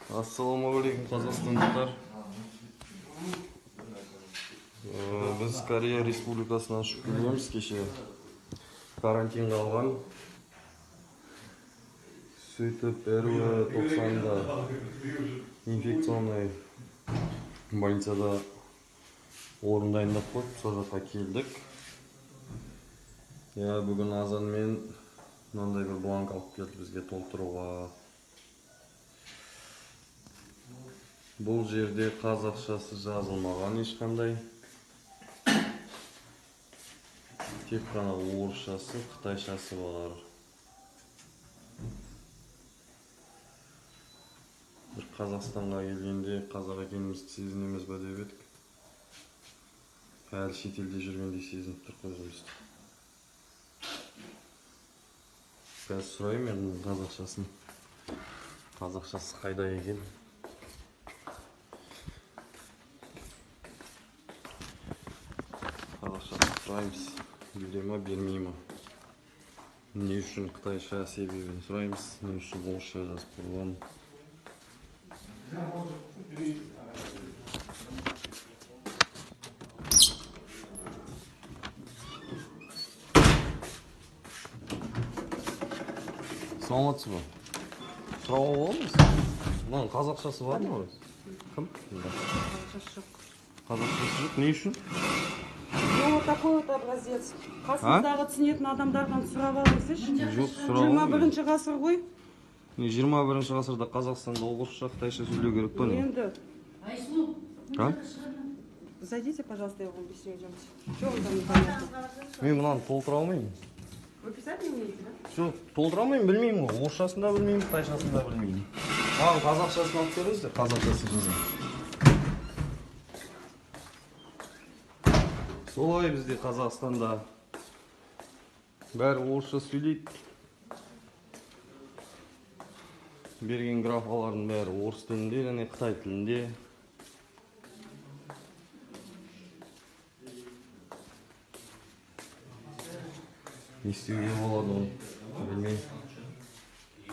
Ассалаумағалейкум қазақстандықтар. Біз Корея Республикасынан ұшып келеміз. Кеше карантинға алған. Сөйтіп РВ 90-да инфекционный больницада орын дайындап қойып, сол жаққа келдік. Бүгін азанмен мынандай бір бланк алып келді бізге толтыруға. Бұл жерде қазақшасы жазылмаған ешқандай. Тек қана орысшасы, қытайшасы бар. Бір Қазақстанға келгенде қазақ екенімізді сезінеміз бе деп едік. Әлі шетелде жүргенде сезініп тұр өзімізді. Қазір сұраймын мен қазақшасын. Қазақшасы қайда екен? Қазақшасын сұраймыз. Бере ма, бермей ма? Не үшін қытайша себебін сұраймыз. Не үшін орысша жазып қойған? Саламатсыз ба? Сұрауға боламыз? Мынаның қазақшасы бар ма? Кім? Қазақшасы жоқ. Қазақшасы жоқ, не үшін? Вот такой вот образец. Қасыңыздағы түсінетін адамдардан сұрап алыңызшы. Жоқ, сұрауға. 21-ші ғасыр ғой. 21-ші ғасырда Қазақстанда орысша, қытайша сөйлеу керек па не? Енді. А? Зайдите, пожалуйста, я вам объясню, идемте. Что вам там непонятно? Мен мынаны толтыра алмаймын. Вы писать не умеете, да? Жоқ, толтыра алмаймын, білмеймін ғой. Орысшасын да білмеймін, қытайшасын да білмеймін. Маған қазақшасын алып беріңіздер, қазақшасы жазайын. Солай бізде Қазақстанда бәрі орысша сөйлейді. Берген графалардың бәрі орыс тілінде және қытай тілінде. Не істеуге болады оны білмеймін.